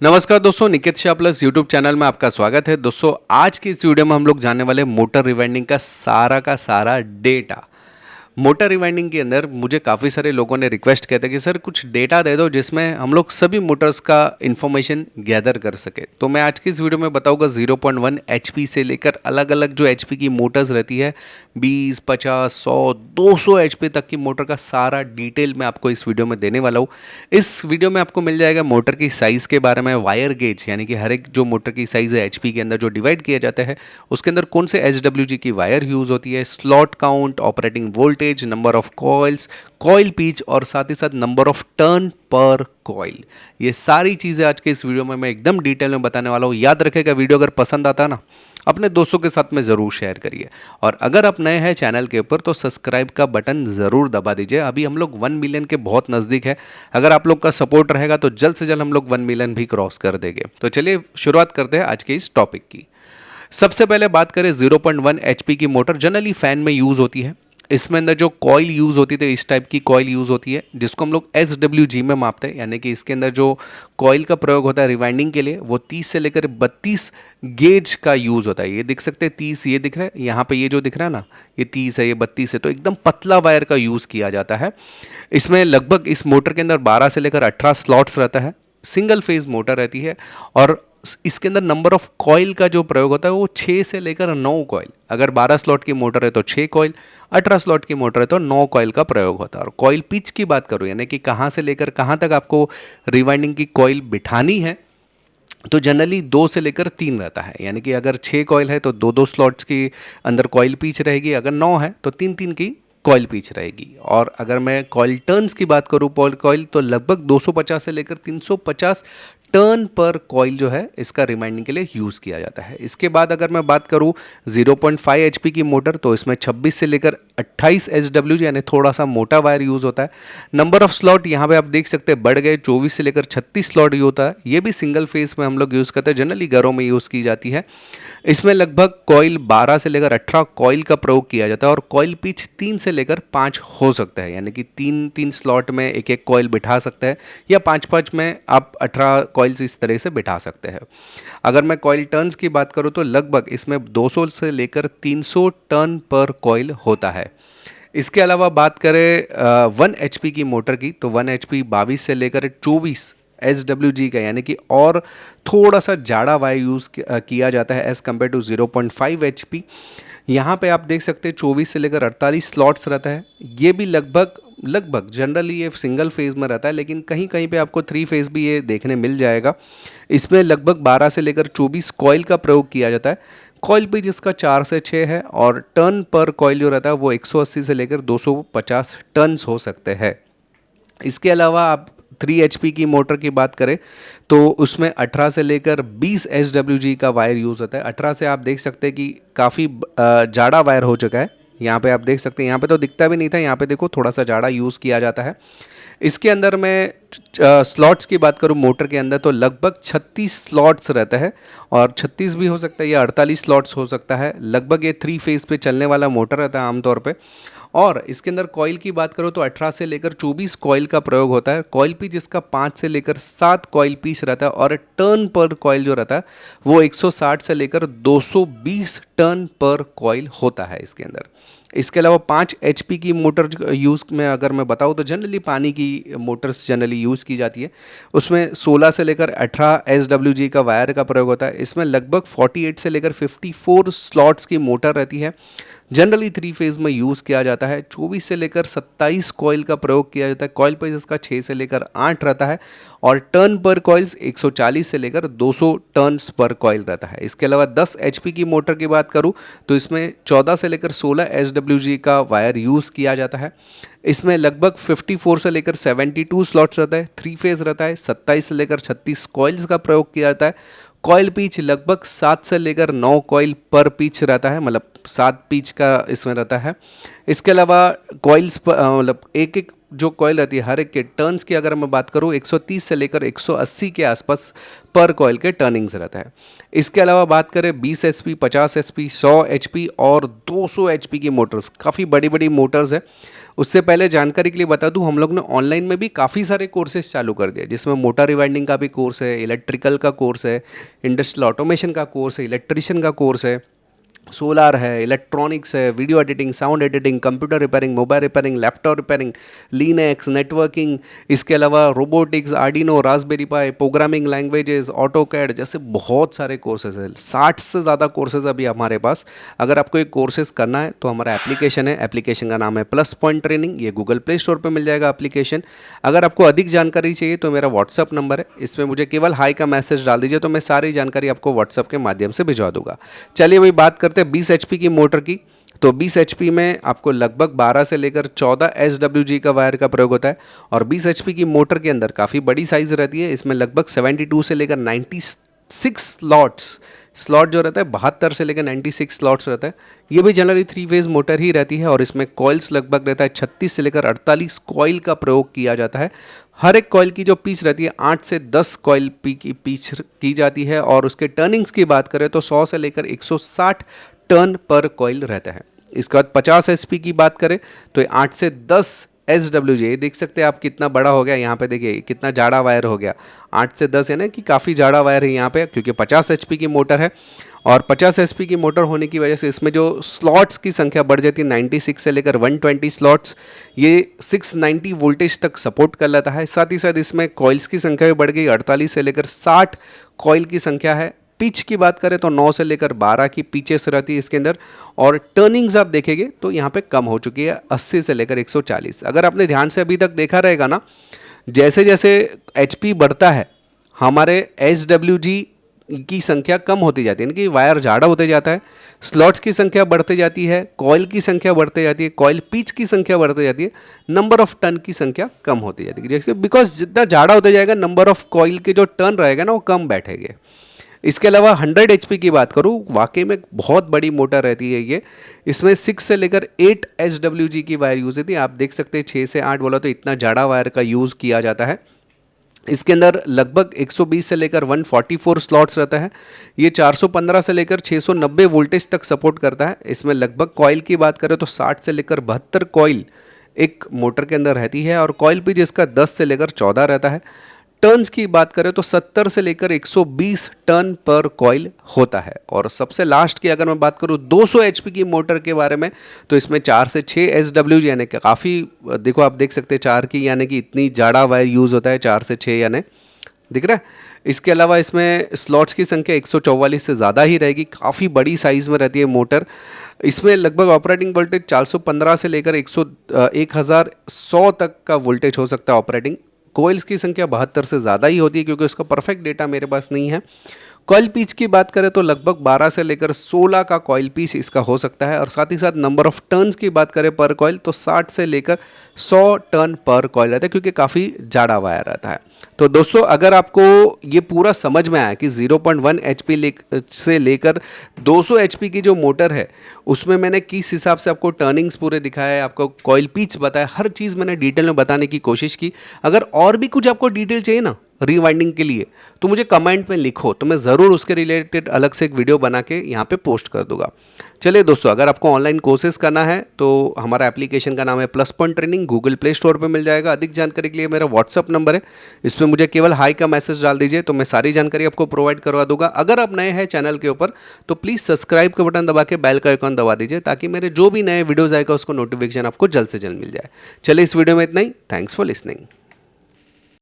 नमस्कार दोस्तों, Niket Shah plus YouTube channel में आपका स्वागत है। दोस्तों आज की इस वीडियो में हम लोग जानने वाले मोटर रिवाइंडिंग का सारा डेटा। मोटर रिवाइंडिंग के अंदर मुझे काफ़ी सारे लोगों ने रिक्वेस्ट किया था कि सर कुछ डेटा दे दो जिसमें हम लोग सभी मोटर्स का इन्फॉर्मेशन गैदर कर सके। तो मैं आज की इस वीडियो में बताऊंगा 0.1 एचपी से लेकर अलग अलग जो एचपी की मोटर्स रहती है 20, 50, 100, 200 एचपी तक की मोटर का सारा डिटेल मैं आपको इस वीडियो में देने वाला हूँ। इस वीडियो में आपको मिल जाएगा मोटर की साइज़ के बारे में, वायर गेज यानी कि हर एक जो मोटर की साइज़ है एचपी के अंदर जो डिवाइड किया जाता है उसके अंदर कौन से एचडब्ल्यूजी की वायर यूज़ होती है, slot count, operating voltage, number of coils, coil pitch और साथ ही साथ नंबर ऑफ टर्न पर कॉइल। ये सारी चीज़ें आज के इस वीडियो में मैं एकदम डिटेल में बताने वाला हूँ। याद रखेगा, वीडियो अगर पसंद आता है ना अपने दोस्तों के साथ में ज़रूर शेयर करिए, और अगर आप नए हैं चैनल के ऊपर तो सब्सक्राइब का बटन ज़रूर दबा दीजिए। अभी हम लोग 1 मिलियन के बहुत नज़दीक है। अगर आप लोग का सपोर्ट रहेगा तो जल्द से जल्द हम लोग 1 मिलियन भी क्रॉस कर देंगे। तो चलिए शुरुआत करते हैं आज के इस टॉपिक की। सबसे पहले बात करें 0.1 एचपी की मोटर जनरली फैन में यूज़ होती है। इसमें अंदर जो कॉइल यूज़ होती थी इस टाइप की कॉइल यूज़ होती है जिसको हम लोग एसडब्ल्यूजी में मापते हैं, यानी कि इसके अंदर जो कॉइल का प्रयोग होता है रिवाइंडिंग के लिए वो 30 से लेकर 32 गेज का यूज़ होता है। ये देख सकते हैं 30, ये दिख रहा है यहाँ पे, ये जो दिख रहा है ना ये 30 है, ये 32 है, तो एकदम पतला वायर का यूज़ किया जाता है। इसमें लगभग इस मोटर के अंदर 12 से लेकर 18 स्लॉट्स रहता है। सिंगल फेज मोटर रहती है और इसके अंदर नंबर ऑफ कॉइल का जो प्रयोग होता है वो 6 से लेकर 9 कॉइल। अगर 12 स्लॉट की मोटर है तो 6 कॉइल, 18 स्लॉट की मोटर है तो 9 कॉइल का प्रयोग होता है। और कॉइल पिच की बात करूँ यानी कि कहाँ से लेकर कहाँ तक आपको रिवाइंडिंग की कॉइल बिठानी है, तो जनरली 2 से लेकर 3 रहता है। यानी कि अगर 6 कॉइल है तो 2-2 स्लॉट्स के अंदर कॉइल पिच रहेगी, अगर 9 है तो 3-3 की कॉइल पिच रहेगी। और अगर मैं कॉइल टर्न्स की बात करूँ कॉइल तो लगभग 250 से लेकर 350 टर्न पर कॉइल जो है इसका रिमाइंडिंग के लिए यूज़ किया जाता है। इसके बाद अगर मैं बात करूं 0.5 एचपी की मोटर तो इसमें 26 से लेकर 28 एचडब्ल्यूजी यानी थोड़ा सा मोटा वायर यूज़ होता है। नंबर ऑफ स्लॉट यहाँ पे आप देख सकते हैं बढ़ गए, 24 से लेकर 36 स्लॉट यूज होता है। ये भी सिंगल फेस में हम लोग यूज़ करते हैं, जनरली घरों में यूज़ की जाती है। इसमें लगभग कॉइल 12 से लेकर 18 कॉइल का प्रयोग किया जाता है और कॉइल पिच 3 से लेकर 5 हो सकता है, यानी कि 3-3 स्लॉट में एक एक कॉइल बिठा सकते हैं या 5-5 में आप 18 कॉइल्स इस तरह से बिठा सकते हैं। अगर मैं कॉइल टर्न्स की बात करूं तो लगभग इसमें 200 से लेकर 300 टर्न पर कॉइल होता है। इसके अलावा बात करें 1 एचपी की मोटर की तो 1 एचपी 22 से लेकर 24 एसडब्ल्यूजी का, यानी कि और थोड़ा सा जाड़ा वायर यूज़ किया जाता है एज़ कम्पेयर टू 0.5 एचपी। यहाँ पे आप देख सकते हैं 24 से लेकर 48 स्लॉट्स रहता है। ये भी लगभग जनरली ये सिंगल फेज़ में रहता है, लेकिन कहीं कहीं पे आपको 3 फेज़ भी ये देखने मिल जाएगा। इसमें लगभग 12 से लेकर 24 कॉइल का प्रयोग किया जाता है। कॉइल भी जिसका 4 से 6 है और टर्न पर कॉइल जो रहता है वो 180 से लेकर 250 टर्न्स हो सकते हैं। इसके अलावा आप 3 एचपी की मोटर की बात करें तो उसमें 18 से लेकर 20 एसडब्ल्यूजी का वायर यूज़ होता है। 18 से आप देख सकते हैं कि काफ़ी जाड़ा वायर हो चुका है। यहाँ पे आप देख सकते हैं, यहाँ पे तो दिखता भी नहीं था, यहाँ पे देखो थोड़ा सा जाड़ा यूज़ किया जाता है। इसके अंदर मैं स्लॉट्स की बात करूँ मोटर के अंदर तो लगभग 36 स्लॉट्स रहता है, और 36 भी हो सकता है या 48 स्लॉट्स हो सकता है। लगभग ये 3 फेज़ पे चलने वाला मोटर रहता है आमतौर पे। और इसके अंदर कॉइल की बात करो तो 18 से लेकर 24 कॉइल का प्रयोग होता है। कॉइल पीच जिसका 5 से लेकर 7 कॉइल पीस रहता है और टर्न पर कॉइल जो रहता है वो 160 से लेकर 220 टर्न पर कॉइल होता है इसके अंदर। इसके अलावा 5 एचपी की मोटर यूज़ में अगर मैं बताऊँ तो जनरली पानी की मोटर्स जनरली यूज़ की जाती है। उसमें 16 से लेकर 18 एसडब्ल्यूजी का वायर का प्रयोग होता है। इसमें लगभग 48 से लेकर 54 स्लॉट्स की मोटर रहती है। जनरली 3 फेज़ में यूज़ किया जाता है। 24 से लेकर 27 कॉइल का प्रयोग किया जाता है। कॉइल पर इसका 6 से लेकर 8 रहता है और टर्न पर कॉइल्स 140 से लेकर 200 टर्न्स पर कॉइल रहता है। इसके अलावा 10 एचपी की मोटर की बात करूं तो इसमें 14 से लेकर 16 एसडब्ल्यूजी का वायर यूज़ किया जाता है। इसमें लगभग 54 से लेकर 72 स्लॉट्स रहता है। 3 फेज़ रहता है। 27 से लेकर 36 कॉइल्स का प्रयोग किया जाता है। कॉइल पिच लगभग 7 से लेकर 9 कॉइल पर पिच रहता है, मतलब 7 पिच का इसमें रहता है। इसके अलावा कॉइल्स मतलब एक एक जो कॉइल रहती है हर एक के टर्न्स की अगर मैं बात करूँ 130 से लेकर 180 के आसपास पर कॉइल के टर्निंग्स रहता है। इसके अलावा बात करें 20 HP, 50 HP, 100 HP और 200 HP की मोटर्स, काफ़ी बड़ी बड़ी मोटर्स है। उससे पहले जानकारी के लिए बता दूं, हम लोग ने ऑनलाइन में भी काफ़ी सारे कोर्सेज चालू कर दिए, जिसमें मोटर रिवाइंडिंग का भी कोर्स है, इलेक्ट्रिकल का कोर्स है, इंडस्ट्रियल ऑटोमेशन का कोर्स है, इलेक्ट्रिशियन का कोर्स है, सोलार है, इलेक्ट्रॉनिक्स है, video editing, sound editing, computer repairing, mobile repairing, laptop repairing, Linux, networking, इसके अलावा रोबोटिक्स, आर्डिनो, रास्पबेरी पाई, प्रोग्रामिंग लैंग्वेजेस, ऑटोकैड जैसे बहुत सारे कोर्सेज हैं। 60 से ज़्यादा कोर्सेज अभी हमारे पास। अगर आपको ये कोर्सेज करना है तो हमारा एप्लीकेशन है, एप्लीकेशन का नाम है प्लस पॉइंट ट्रेनिंग, ये गूगल प्ले स्टोर पर मिल जाएगा एप्लीकेशन। अगर आपको अधिक जानकारी चाहिए तो मेरा व्हाट्सअप नंबर है, इसमें मुझे केवल हाई का मैसेज डाल दीजिए तो मैं सारी जानकारी आपको व्हाट्सअप के माध्यम से भिजवा दूंगा। चलिए वही बात करते हैं 20 HP की मोटर की। तो 20 HP में आपको लगभग 12 से लेकर 14 SWG का वायर का प्रयोग होता है और 20 HP की मोटर के अंदर काफ़ी बड़ी साइज़ रहती है। इसमें लगभग 72 से लेकर 96 स्लॉट जो रहता है 72 से लेकर 96 स्लॉट्स रहता है। ये भी जनरली 3 फेज़ मोटर ही रहती है और इसमें कॉइल्स लगभग रहता है 36 से लेकर 48 कॉइल का प्रयोग किया जाता है। हर एक कॉइल की जो पीच रहती है 8 से 10 कॉइल की पीच की जाती है और उसके टर्निंग्स की बात करें तो 100 से लेकर 160 टर्न पर कॉइल रहता है। इसके बाद 50 SP की बात करें तो 8 से 10 SWG, देख सकते हैं आप कितना बड़ा हो गया। यहाँ पे देखिए कितना जाड़ा वायर हो गया, 8 से 10 है ना कि काफ़ी जाड़ा वायर है यहाँ पे, क्योंकि 50 HP की मोटर है और 50 HP की मोटर होने की वजह से इसमें जो स्लॉट्स की संख्या बढ़ जाती है 96 से लेकर 120 स्लॉट्स, ये 690 वोल्टेज तक सपोर्ट कर लेता है। साथ ही साथ इसमें कॉइल्स की संख्या भी बढ़ गई, 48 से लेकर 60 कॉइल की संख्या है। पिच की बात करें तो 9 से लेकर 12 की पिचेस रहती है इसके अंदर और टर्निंग्स आप देखेंगे तो यहाँ पे कम हो चुकी है 80 से लेकर 140। अगर आपने ध्यान से अभी तक देखा रहेगा ना, जैसे जैसे HP बढ़ता है हमारे SWG की संख्या कम होती जाती है, यानी कि वायर जाड़ा होते जाता है, स्लॉट्स की संख्या बढ़ती जाती है, कॉइल की संख्या बढ़ती जाती है, कॉइल पिच की संख्या बढ़ती जाती है, नंबर ऑफ टर्न की संख्या कम होती जाती है। जैसे बिकॉज जितना जाड़ा होता जाएगा नंबर ऑफ कॉइल के जो टर्न रहेगा ना वो कम बैठेंगे। इसके अलावा 100 HP की बात करूँ, वाकई में बहुत बड़ी मोटर रहती है ये। इसमें 6 से लेकर 8 SWG की वायर यूज़ होती है। आप देख सकते हैं 6 से 8 बोला तो इतना जाड़ा वायर का यूज़ किया जाता है। इसके अंदर लगभग 120 से लेकर 144 स्लॉट्स रहता है। ये 415 से लेकर 690 वोल्टेज तक सपोर्ट करता है। इसमें लगभग कॉइल की बात करें तो 60 से लेकर 72 कॉइल एक मोटर के अंदर रहती है और कॉइल पिच इसका 10 से लेकर 14 रहता है। टर्न्स की बात करें तो 70 से लेकर 120 टर्न पर कॉइल होता है। और सबसे लास्ट की अगर मैं बात करूं 200 HP की मोटर के बारे में, तो इसमें 4 से 6 SWG यानी कि काफ़ी, देखो आप देख सकते हैं 4 की यानी कि इतनी जाड़ा वायर यूज़ होता है, 4 से 6 यानी दिख रहा है। इसके अलावा इसमें स्लॉट्स की संख्या 144 से ज़्यादा ही रहेगी, काफ़ी बड़ी साइज़ में रहती है मोटर। इसमें लगभग ऑपरेटिंग वोल्टेज 415 से लेकर 1100 तक का वोल्टेज हो सकता है ऑपरेटिंग। कॉइल्स की संख्या 72 से ज़्यादा ही होती है, क्योंकि उसका परफेक्ट डेटा मेरे पास नहीं है। कॉइल पीच की बात करें तो लगभग 12 से लेकर 16 का कॉइल पीच इसका हो सकता है और साथ ही साथ नंबर ऑफ टर्न्स की बात करें पर कॉइल तो 60 से लेकर 100 टर्न पर कॉइल रहता है, क्योंकि काफ़ी जाड़ा वायर रहता है। तो दोस्तों अगर आपको ये पूरा समझ में आया कि 0.1 HP से लेकर 200 HP की जो मोटर है उसमें मैंने किस हिसाब से आपको टर्निंग्स पूरे दिखाया है, आपको कॉइल पीच बताया, हर चीज़ मैंने डिटेल में बताने की कोशिश की। अगर और भी कुछ आपको डिटेल चाहिए ना रीवाइंडिंग के लिए तो मुझे कमेंट में लिखो, तो मैं ज़रूर उसके रिलेटेड अलग से एक वीडियो बना के यहाँ पे पोस्ट कर दूंगा। चलिए दोस्तों, अगर आपको ऑनलाइन कोर्सेज करना है तो हमारा एप्लीकेशन का नाम है plus point training, Google play store पे मिल जाएगा। अधिक जानकारी के लिए मेरा व्हाट्सअप नंबर है, इसमें मुझे केवल हाई का मैसेज डाल दीजिए तो मैं सारी जानकारी आपको प्रोवाइड करवा दूंगा। अगर आप नए हैं चैनल के ऊपर तो प्लीज़ सब्सक्राइब का बटन दबा के बेल का आइकॉन दबा दीजिए, ताकि मेरे जो भी नए वीडियोज़ आएगा उसको नोटिफिकेशन आपको जल्द से जल्द मिल जाए। चलिए इस वीडियो में इतना ही। Thanks for listening.